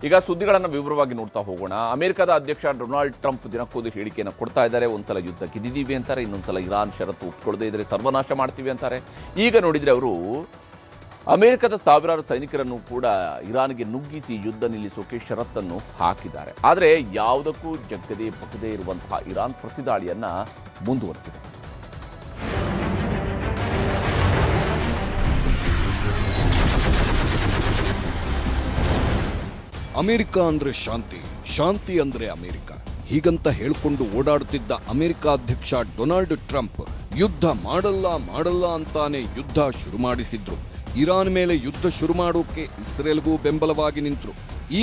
ಈಗ ಸುದ್ದಿಗಳನ್ನು ವಿವರವಾಗಿ ನೋಡ್ತಾ ಹೋಗೋಣ. ಅಮೆರಿಕದ ಅಧ್ಯಕ್ಷ ಡೊನಾಲ್ಡ್ ಟ್ರಂಪ್ ದಿನಕ್ಕೊಂದು ಹೇಳಿಕೆಯನ್ನು ಕೊಡ್ತಾ ಇದ್ದಾರೆ. ಒಂದ್ಸಲ ಯುದ್ಧ ಗೆದ್ದಿದ್ದೀವಿ ಅಂತಾರೆ, ಇನ್ನೊಂದ್ಸಲ ಇರಾನ್ ಷರತ್ತು ಒಪ್ಕೊಳ್ಳದೇ ಇದ್ರೆ ಸರ್ವನಾಶ ಮಾಡ್ತೀವಿ ಅಂತಾರೆ. ಈಗ ನೋಡಿದರೆ ಅವರು ಅಮೆರಿಕದ ಸಾವಿರಾರು ಸೈನಿಕರನ್ನು ಕೂಡ ಇರಾನ್ಗೆ ನುಗ್ಗಿಸಿ ಯುದ್ಧ ನಿಲ್ಲಿಸೋಕೆ ಷರತ್ತನ್ನು ಹಾಕಿದ್ದಾರೆ. ಆದರೆ ಯಾವುದಕ್ಕೂ ಜಗ್ಗದೆ ಬಗ್ಗದೇ ಇರುವಂತಹ ಇರಾನ್ ಪ್ರತಿದಾಳಿಯನ್ನ ಮುಂದುವರೆಸಿದೆ. ಅಮೆರಿಕ ಅಂದ್ರೆ ಶಾಂತಿ, ಶಾಂತಿ ಅಂದ್ರೆ ಅಮೆರಿಕ, ಹೀಗಂತ ಹೇಳ್ಕೊಂಡು ಓಡಾಡುತ್ತಿದ್ದ ಅಮೆರಿಕ ಅಧ್ಯಕ್ಷ ಡೊನಾಲ್ಡ್ ಟ್ರಂಪ್ ಯುದ್ಧ ಮಾಡಲ್ಲ ಅಂತಾನೆ ಯುದ್ಧ ಶುರು ಮಾಡಿಸಿದ್ರು. ಇರಾನ್ ಮೇಲೆ ಯುದ್ಧ ಶುರು ಮಾಡೋಕೆ ಇಸ್ರೇಲ್ಗೂ ಬೆಂಬಲವಾಗಿ ನಿಂತರು.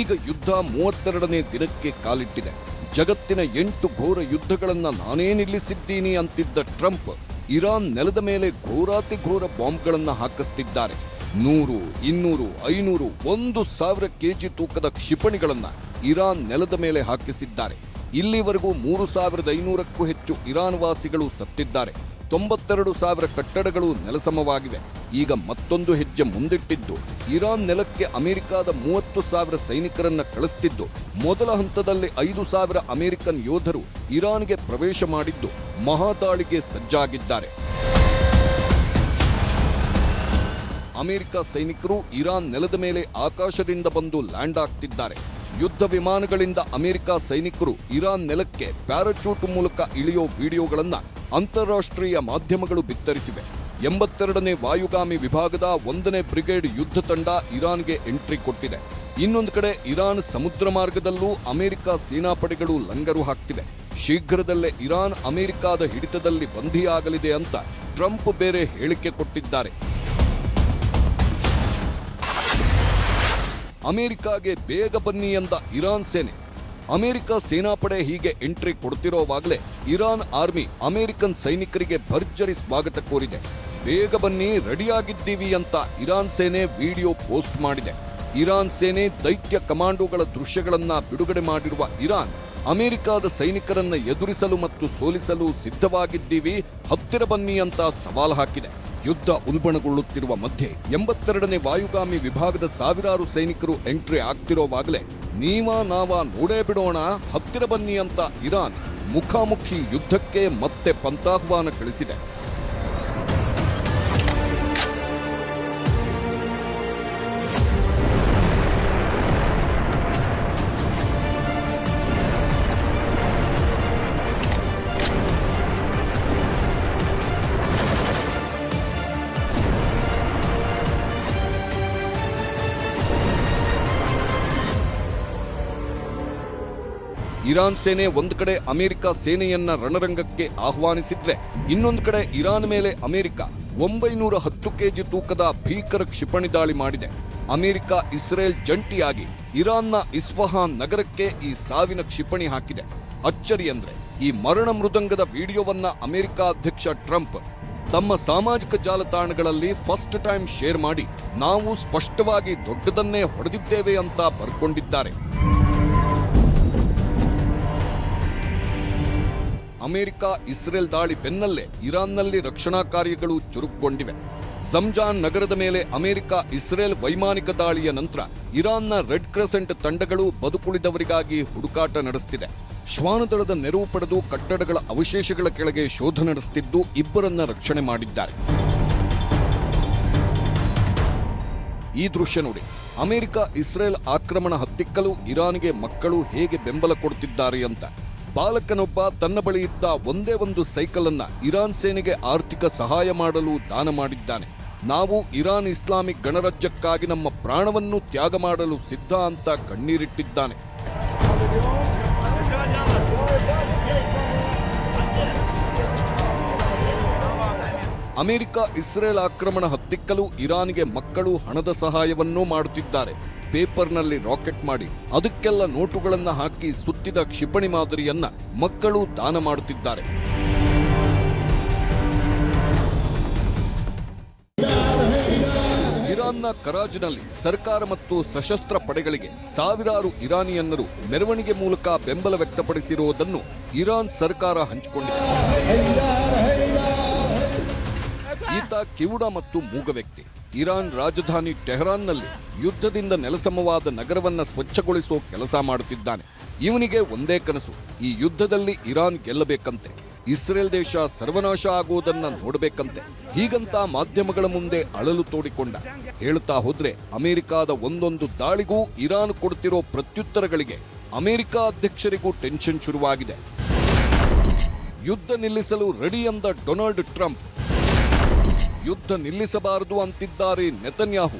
ಈಗ ಯುದ್ಧ 32ನೇ ದಿನಕ್ಕೆ ಕಾಲಿಟ್ಟಿದೆ. ಜಗತ್ತಿನ 8 ಘೋರ ಯುದ್ಧಗಳನ್ನ ನಾನೇ ನಿಲ್ಲಿಸಿದ್ದೀನಿ ಅಂತಿದ್ದ ಟ್ರಂಪ್ ಇರಾನ್ ನೆಲದ ಮೇಲೆ ಘೋರಾತಿ ಘೋರ ಬಾಂಬ್ಗಳನ್ನ ಹಾಕಿಸ್ತಿದ್ದಾರೆ. 100, 200, 500, 1,000 ಕೆಜಿ ತೂಕದ ಕ್ಷಿಪಣಿಗಳನ್ನ ಇರಾನ್ ನೆಲದ ಮೇಲೆ ಹಾಕಿಸಿದ್ದಾರೆ. ಇಲ್ಲಿವರೆಗೂ 3,500ಕ್ಕೂ ಹೆಚ್ಚು ಇರಾನ್ ವಾಸಿಗಳು ಸತ್ತಿದ್ದಾರೆ. 92,000 ಕಟ್ಟಡಗಳು ನೆಲಸಮವಾಗಿವೆ. ಈಗ ಮತ್ತೊಂದು ಹೆಜ್ಜೆ ಮುಂದಿಟ್ಟಿದ್ದು ಇರಾನ್ ನೆಲಕ್ಕೆ ಅಮೆರಿಕದ 30,000 ಸೈನಿಕರನ್ನ ಕಳಿಸ್ತಿದ್ದು, ಮೊದಲ ಹಂತದಲ್ಲಿ 5,000 ಅಮೆರಿಕನ್ ಯೋಧರು ಇರಾನ್ಗೆ ಪ್ರವೇಶ ಮಾಡಿದ್ದು ಮಹಾದಾಳಿಗೆ ಸಜ್ಜಾಗಿದ್ದಾರೆ. ಅಮೆರಿಕ ಸೈನಿಕರು ಇರಾನ್ ನೆಲದ ಮೇಲೆ ಆಕಾಶದಿಂದ ಬಂದು ಲ್ಯಾಂಡ್ ಆಗ್ತಿದ್ದಾರೆ. ಯುದ್ಧ ವಿಮಾನಗಳಿಂದ ಅಮೆರಿಕ ಸೈನಿಕರು ಇರಾನ್ ನೆಲಕ್ಕೆ ಪ್ಯಾರಾಚೂಟ್ ಮೂಲಕ ಇಳಿಯೋ ವಿಡಿಯೋಗಳನ್ನ ಅಂತಾರಾಷ್ಟ್ರೀಯ ಮಾಧ್ಯಮಗಳು ಬಿತ್ತರಿಸಿವೆ. 82ನೇ ವಾಯುಗಾಮಿ ವಿಭಾಗದ 1ನೇ ಬ್ರಿಗೇಡ್ ಯುದ್ಧ ತಂಡ ಇರಾನ್ಗೆ ಎಂಟ್ರಿ ಕೊಟ್ಟಿದೆ. ಇನ್ನೊಂದು ಕಡೆ ಇರಾನ್ ಸಮುದ್ರ ಮಾರ್ಗದಲ್ಲೂ ಅಮೆರಿಕ ಸೇನಾಪಡೆಗಳು ಲಂಗರು ಹಾಕ್ತಿವೆ. ಶೀಘ್ರದಲ್ಲೇ ಇರಾನ್ ಅಮೆರಿಕದ ಹಿಡಿತದಲ್ಲಿ ಬಂಧಿಯಾಗಲಿದೆ ಅಂತ ಟ್ರಂಪ್ ಬೇರೆ ಹೇಳಿಕೆ ಕೊಟ್ಟಿದ್ದಾರೆ. ಅಮೆರಿಕಾಗೆ ಬೇಗ ಬನ್ನಿ ಎಂದ ಇರಾನ್ ಸೇನೆ. ಅಮೆರಿಕ ಸೇನಾಪಡೆ ಹೀಗೆ ಎಂಟ್ರಿ ಕೊಡ್ತಿರೋವಾಗಲೇ ಇರಾನ್ ಆರ್ಮಿ ಅಮೆರಿಕನ್ ಸೈನಿಕರಿಗೆ ಭರ್ಜರಿ ಸ್ವಾಗತ ಕೋರಿದೆ. ಬೇಗ ಬನ್ನಿ, ರೆಡಿಯಾಗಿದ್ದೀವಿ ಅಂತ ಇರಾನ್ ಸೇನೆ ವಿಡಿಯೋ ಪೋಸ್ಟ್ ಮಾಡಿದೆ. ಇರಾನ್ ಸೇನೆ ದೈತ್ಯ ಕಮಾಂಡೋಗಳ ದೃಶ್ಯಗಳನ್ನ ಬಿಡುಗಡೆ ಮಾಡಿರುವ ಇರಾನ್, ಅಮೆರಿಕದ ಸೈನಿಕರನ್ನ ಎದುರಿಸಲು ಮತ್ತು ಸೋಲಿಸಲು ಸಿದ್ಧವಾಗಿದ್ದೀವಿ, ಹತ್ತಿರ ಬನ್ನಿ ಅಂತ ಸವಾಲು ಹಾಕಿದೆ. ಯುದ್ಧ ಉಲ್ಬಣಗೊಳ್ಳುತ್ತಿರುವ ಮಧ್ಯೆ 82ನೇ ವಾಯುಗಾಮಿ ವಿಭಾಗದ ಸಾವಿರಾರು ಸೈನಿಕರು ಎಂಟ್ರಿ ಆಗ್ತಿರೋವಾಗಲೇ ನಾವಾ ನೋಡೇ ಬಿಡೋಣ, ಹತ್ತಿರ ಬನ್ನಿ ಅಂತ ಇರಾನ್ ಮುಖಾಮುಖಿ ಯುದ್ಧಕ್ಕೆ ಮತ್ತೆ ಪಂಥಾಹ್ವಾನ ಕಳಿಸಿದೆ. ಇರಾನ್ ಸೇನೆ ಒಂದು ಕಡೆ ಅಮೆರಿಕ ಸೇನೆಯನ್ನ ರಣರಂಗಕ್ಕೆ ಆಹ್ವಾನಿಸಿದ್ರೆ, ಇನ್ನೊಂದು ಕಡೆ ಇರಾನ್ ಮೇಲೆ ಅಮೆರಿಕ 910 ಕೆಜಿ ತೂಕದ ಭೀಕರ ಕ್ಷಿಪಣಿ ದಾಳಿ ಮಾಡಿದೆ. ಅಮೆರಿಕ ಇಸ್ರೇಲ್ ಜಂಟಿಯಾಗಿ ಇರಾನ್ನ ಇಸ್ಫಹಾನ್ ನಗರಕ್ಕೆ ಈ ಸಾವಿನ ಕ್ಷಿಪಣಿ ಹಾಕಿದೆ. ಅಚ್ಚರಿ ಅಂದ್ರೆ ಈ ಮರಣ ಮೃದಂಗದ ವಿಡಿಯೋವನ್ನ ಅಮೆರಿಕ ಅಧ್ಯಕ್ಷ ಟ್ರಂಪ್ ತಮ್ಮ ಸಾಮಾಜಿಕ ಜಾಲತಾಣಗಳಲ್ಲಿ ಫಸ್ಟ್ ಟೈಮ್ ಶೇರ್ ಮಾಡಿ, ನಾವು ಸ್ಪಷ್ಟವಾಗಿ ದೊಡ್ಡದನ್ನೇ ಹೊಡೆದಿದ್ದೇವೆ ಅಂತ ಬರ್ಕೊಂಡಿದ್ದಾರೆ. ಅಮೆರಿಕ ಇಸ್ರೇಲ್ ದಾಳಿ ಬೆನ್ನಲ್ಲೇ ಇರಾನ್ನಲ್ಲಿ ರಕ್ಷಣಾ ಕಾರ್ಯಗಳು ಚುರುಕುಗೊಂಡಿವೆ. ಜಮ್ಜಾನ್ ನಗರದ ಮೇಲೆ ಅಮೆರಿಕ ಇಸ್ರೇಲ್ ವೈಮಾನಿಕ ದಾಳಿಯ ನಂತರ ಇರಾನ್ನ ರೆಡ್ ಕ್ರೆಸೆಂಟ್ ತಂಡಗಳು ಬದುಕುಳಿದವರಿಗಾಗಿ ಹುಡುಕಾಟ ನಡೆಸುತ್ತಿದೆ. ಶ್ವಾನದಳದ ನೆರವು ಪಡೆದು ಕಟ್ಟಡಗಳ ಅವಶೇಷಗಳ ಕೆಳಗೆ ಶೋಧ ನಡೆಸುತ್ತಿದ್ದು ಇಬ್ಬರನ್ನ ರಕ್ಷಣೆ ಮಾಡಿದ್ದಾರೆ. ಈ ದೃಶ್ಯ ನೋಡಿ. ಅಮೆರಿಕ ಇಸ್ರೇಲ್ ಆಕ್ರಮಣ ಹತ್ತಿಕ್ಕಲು ಇರಾನ್ಗೆ ಮಕ್ಕಳು ಹೇಗೆ ಬೆಂಬಲ ಕೊಡುತ್ತಿದ್ದಾರೆ ಅಂತ. ಬಾಲಕನೊಬ್ಬ ತನ್ನ ಬಳಿ ಇದ್ದ ಒಂದೇ ಒಂದು ಸೈಕಲ್ ಅನ್ನ ಇರಾನ್ ಸೇನೆಗೆ ಆರ್ಥಿಕ ಸಹಾಯ ಮಾಡಲು ದಾನ ಮಾಡಿದ್ದಾನೆ. ನಾವು ಇರಾನ್ ಇಸ್ಲಾಮಿಕ್ ಗಣರಾಜ್ಯಕ್ಕಾಗಿ ನಮ್ಮ ಪ್ರಾಣವನ್ನು ತ್ಯಾಗ ಮಾಡಲು ಸಿದ್ಧ ಅಂತ ಕಣ್ಣೀರಿಟ್ಟಿದ್ದಾನೆ. ಅಮೆರಿಕ ಇಸ್ರೇಲ್ ಆಕ್ರಮಣ ಹತ್ತಿಕ್ಕಲು ಇರಾನ್ಗೆ ಮಕ್ಕಳು ಹಣದ ಸಹಾಯವನ್ನೂ ಮಾಡುತ್ತಿದ್ದಾರೆ. ಪೇಪರ್ನಲ್ಲಿ ರಾಕೆಟ್ ಮಾಡಿ ಅದಕ್ಕೆಲ್ಲ ನೋಟುಗಳನ್ನು ಹಾಕಿ ಸುತ್ತಿದ ಕ್ಷಿಪಣಿ ಮಾದರಿಯನ್ನ ಮಕ್ಕಳು ದಾನ ಮಾಡುತ್ತಿದ್ದಾರೆ. ಇರಾನ್ನ ಕರಾಜಿನಲ್ಲಿ ಸರ್ಕಾರ ಮತ್ತು ಸಶಸ್ತ್ರ ಪಡೆಗಳಿಗೆ ಸಾವಿರಾರು ಇರಾನಿಯನ್ನರು ಮೆರವಣಿಗೆ ಮೂಲಕ ಬೆಂಬಲ ವ್ಯಕ್ತಪಡಿಸಿರುವುದನ್ನು ಇರಾನ್ ಸರ್ಕಾರ ಹಂಚಿಕೊಂಡಿದೆ. ಈತ ಕಿವುಡ ಮತ್ತು ಮೂಗ ವ್ಯಕ್ತಿ. ಇರಾನ್ ರಾಜಧಾನಿ ಟೆಹರಾನ್ನಲ್ಲಿ ಯುದ್ಧದಿಂದ ನೆಲಸಮವಾದ ನಗರವನ್ನ ಸ್ವಚ್ಛಗೊಳಿಸೋ ಕೆಲಸ ಮಾಡುತ್ತಿದ್ದಾನೆ. ಇವನಿಗೆ ಒಂದೇ ಕನಸು, ಈ ಯುದ್ಧದಲ್ಲಿ ಇರಾನ್ ಗೆಲ್ಲಬೇಕಂತೆ, ಇಸ್ರೇಲ್ ದೇಶ ಸರ್ವನಾಶ ಆಗೋದನ್ನ ನೋಡಬೇಕಂತೆ. ಹೀಗಂತ ಮಾಧ್ಯಮಗಳ ಮುಂದೆ ಅಳಲು ತೋಡಿಕೊಂಡ. ಹೇಳ್ತಾ ಹೋದ್ರೆ ಅಮೆರಿಕಾದ ಒಂದೊಂದು ದಾಳಿಗೂ ಇರಾನ್ ಕೊಡ್ತಿರೋ ಪ್ರತ್ಯುತ್ತರಗಳಿಗೆ ಅಮೆರಿಕ ಅಧ್ಯಕ್ಷರಿಗೂ ಟೆನ್ಷನ್ ಶುರುವಾಗಿದೆ. ಯುದ್ಧ ನಿಲ್ಲಿಸಲು ರೆಡಿ ಅಂದ ಡೊನಾಲ್ಡ್ ಟ್ರಂಪ್, ಯುದ್ಧ ನಿಲ್ಲಿಸಬಾರದು ಅಂತಿದ್ದಾರೆ ನೆತನ್ಯಾಹು.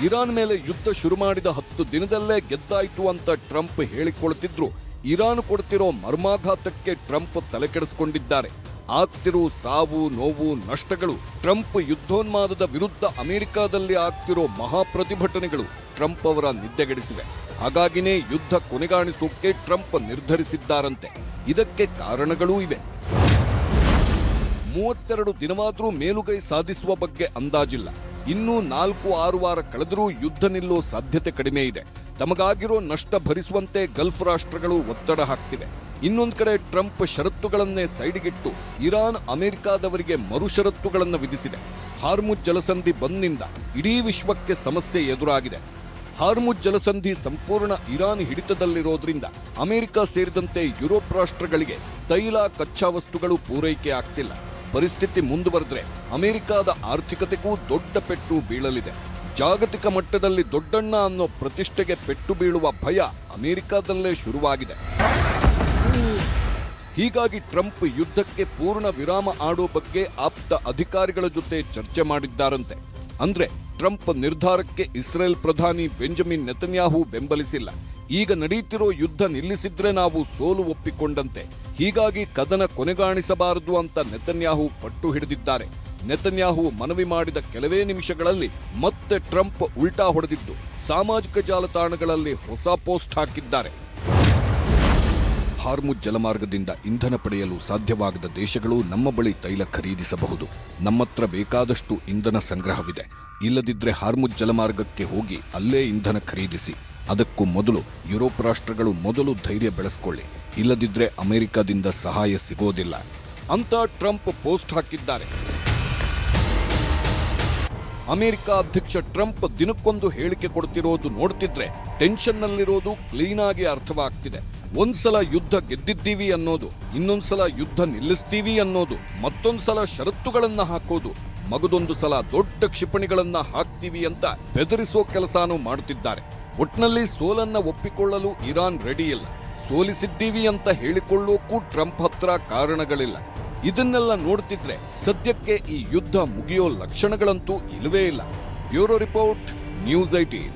ಇರಾನ್ ಮೇಲೆ ಯುದ್ಧ ಶುರು ಮಾಡಿದ 10 ದಿನದಲ್ಲೇ ಗೆದ್ದಾಯ್ತು ಅಂತ ಟ್ರಂಪ್ ಹೇಳಿಕೊಳ್ತಿದ್ರು. ಇರಾನ್ ಕೊಡ್ತಿರೋ ಮರ್ಮಾಘಾತಕ್ಕೆ ಟ್ರಂಪ್ ತಲೆಕೆಡಿಸಿಕೊಂಡಿದ್ದಾರೆ. ಆಗ್ತಿರೋ ಸಾವು ನೋವು ನಷ್ಟಗಳು, ಟ್ರಂಪ್ ಯುದ್ಧೋನ್ಮಾದದ ವಿರುದ್ಧ ಅಮೆರಿಕಾದಲ್ಲಿ ಆಗ್ತಿರೋ ಮಹಾಪ್ರತಿಭಟನೆಗಳು ಟ್ರಂಪ್ ಅವರ ನಿದ್ದೆಗೆಡಿಸಿವೆ. ಹಾಗಾಗಿನೇ ಯುದ್ಧ ಕೊನೆಗಾಣಿಸೋಕೆ ಟ್ರಂಪ್ ನಿರ್ಧರಿಸಿದ್ದಾರಂತೆ. ಇದಕ್ಕೆ ಕಾರಣಗಳೂ ಇವೆ. 32 ದಿನವಾದರೂ ಮೇಲುಗೈ ಸಾಧಿಸುವ ಬಗ್ಗೆ ಅಂದಾಜಿಲ್ಲ. ಇನ್ನೂ 4-6 ವಾರ ಕಳೆದರೂ ಯುದ್ಧ ನಿಲ್ಲೋ ಸಾಧ್ಯತೆ ಕಡಿಮೆ ಇದೆ. ತಮಗಾಗಿರೋ ನಷ್ಟ ಭರಿಸುವಂತೆ ಗಲ್ಫ್ ರಾಷ್ಟ್ರಗಳು ಒತ್ತಡ ಹಾಕ್ತಿವೆ. ಇನ್ನೊಂದು ಕಡೆ ಟ್ರಂಪ್ ಷರತ್ತುಗಳನ್ನೇ ಸೈಡಿಗಿಟ್ಟು ಇರಾನ್ ಅಮೆರಿಕಾದವರಿಗೆ ಮರು ಷರತ್ತುಗಳನ್ನು ವಿಧಿಸಿದೆ. ಹಾರ್ಮುಜ್ ಜಲಸಂಧಿ ಬಂದ್ನಿಂದ ಇಡೀ ವಿಶ್ವಕ್ಕೆ ಸಮಸ್ಯೆ ಎದುರಾಗಿದೆ. ಹಾರ್ಮುಜ್ ಜಲಸಂಧಿ ಸಂಪೂರ್ಣ ಇರಾನ್ ಹಿಡಿತದಲ್ಲಿರೋದ್ರಿಂದ ಅಮೆರಿಕ ಸೇರಿದಂತೆ ಯುರೋಪ್ ರಾಷ್ಟ್ರಗಳಿಗೆ ತೈಲ ಕಚ್ಚಾ ವಸ್ತುಗಳು ಪೂರೈಕೆ ಆಗ್ತಿಲ್ಲ. ಪರಿಸ್ಥಿತಿ ಮುಂದುವರೆದ್ರೆ ಅಮೆರಿಕದ ಆರ್ಥಿಕತೆಗೂ ದೊಡ್ಡ ಪೆಟ್ಟು ಬೀಳಲಿದೆ. ಜಾಗತಿಕ ಮಟ್ಟದಲ್ಲಿ ದೊಡ್ಡಣ್ಣ ಅನ್ನೋ ಪ್ರತಿಷ್ಠೆಗೆ ಪೆಟ್ಟು ಬೀಳುವ ಭಯ ಅಮೆರಿಕದಲ್ಲೇ ಶುರುವಾಗಿದೆ. ಹೀಗಾಗಿ ಟ್ರಂಪ್ ಯುದ್ಧಕ್ಕೆ ಪೂರ್ಣ ವಿರಾಮ ಆಡೋ ಬಗ್ಗೆ ಆಪ್ತ ಅಧಿಕಾರಿಗಳ ಜೊತೆ ಚರ್ಚೆ ಮಾಡಿದ್ದಾರಂತೆ. ಅಂದ್ರೆ ಟ್ರಂಪ್ ನಿರ್ಧಾರಕ್ಕೆ ಇಸ್ರೇಲ್ ಪ್ರಧಾನಿ ಬೆಂಜಮಿನ್ ನೆತನ್ಯಾಹು ಬೆಂಬಲಿಸಿಲ್ಲ. ಈಗ ನಡೀತಿರೋ ಯುದ್ಧ ನಿಲ್ಲಿಸಿದ್ರೆ ನಾವು ಸೋಲು ಒಪ್ಪಿಕೊಂಡಂತೆ. ಹೀಗಾಗಿ ಕದನ ಕೊನೆಗಾಣಿಸಬಾರದು ಅಂತ ನೆತನ್ಯಾಹು ಪಟ್ಟು ಹಿಡಿದಿದ್ದಾರೆ. ನೆತನ್ಯಾಹು ಮನವಿ ಮಾಡಿದ ಕೆಲವೇ ನಿಮಿಷಗಳಲ್ಲಿ ಮತ್ತೆ ಟ್ರಂಪ್ ಉಲ್ಟಾ ಹೊಡೆದಿದ್ದು ಸಾಮಾಜಿಕ ಜಾಲತಾಣಗಳಲ್ಲಿ ಹೊಸ ಪೋಸ್ಟ್ ಹಾಕಿದ್ದಾರೆ. ಹಾರ್ಮುಜ್ ಜಲಮಾರ್ಗದಿಂದ ಇಂಧನ ಪಡೆಯಲು ಸಾಧ್ಯವಾಗದ ದೇಶಗಳು ನಮ್ಮ ಬಳಿ ತೈಲ ಖರೀದಿಸಬಹುದು. ನಮ್ಮತ್ರ ಬೇಕಾದಷ್ಟು ಇಂಧನ ಸಂಗ್ರಹವಿದೆ. ಇಲ್ಲದಿದ್ರೆ ಹಾರ್ಮುಜ್ ಜಲಮಾರ್ಗಕ್ಕೆ ಹೋಗಿ ಅಲ್ಲೇ ಇಂಧನ ಖರೀದಿಸಿ. ಅದಕ್ಕೂ ಮೊದಲು ಯುರೋಪ್ ರಾಷ್ಟ್ರಗಳು ಮೊದಲು ಧೈರ್ಯ ಬೆಳೆಸಿಕೊಳ್ಳಿ, ಇಲ್ಲದಿದ್ರೆ ಅಮೆರಿಕದಿಂದ ಸಹಾಯ ಸಿಗೋದಿಲ್ಲ ಅಂತ ಟ್ರಂಪ್ ಪೋಸ್ಟ್ ಹಾಕಿದ್ದಾರೆ. ಅಮೆರಿಕ ಅಧ್ಯಕ್ಷ ಟ್ರಂಪ್ ದಿನಕ್ಕೊಂದು ಹೇಳಿಕೆ ಕೊಡ್ತಿರೋದು ನೋಡ್ತಿದ್ರೆ ಟೆನ್ಷನ್ನಲ್ಲಿರೋದು ಕ್ಲೀನ್ ಆಗಿ ಅರ್ಥವಾಗ್ತಿದೆ. ಒಂದ್ಸಲ ಯುದ್ಧ ಗೆದ್ದಿದ್ದೀವಿ ಅನ್ನೋದು, ಇನ್ನೊಂದ್ಸಲ ಯುದ್ಧ ನಿಲ್ಲಿಸ್ತೀವಿ ಅನ್ನೋದು, ಮತ್ತೊಂದ್ಸಲ ಷರತ್ತುಗಳನ್ನ ಹಾಕೋದು, ಮಗದೊಂದು ಸಲ ದೊಡ್ಡ ಕ್ಷಿಪಣಿಗಳನ್ನ ಹಾಕ್ತೀವಿ ಅಂತ ಬೆದರಿಸೋ ಕೆಲಸನೂ ಮಾಡುತ್ತಿದ್ದಾರೆ. ಒಟ್ನಲ್ಲಿ ಸೋಲನ್ನ ಒಪ್ಪಿಕೊಳ್ಳಲು ಇರಾನ್ ರೆಡಿ ಇಲ್ಲ. ಸೋಲಿಸಿದ್ದೀವಿ ಅಂತ ಹೇಳಿಕೊಳ್ಳೋಕ್ಕೂ ಟ್ರಂಪ್ ಹತ್ರ ಕಾರಣಗಳಿಲ್ಲ. ಇದನ್ನೆಲ್ಲ ನೋಡ್ತಿದ್ರೆ ಸದ್ಯಕ್ಕೆ ಈ ಯುದ್ಧ ಮುಗಿಯೋ ಲಕ್ಷಣಗಳಂತೂ ಇಲ್ಲವೇ ಇಲ್ಲ. Bureau report, news 18.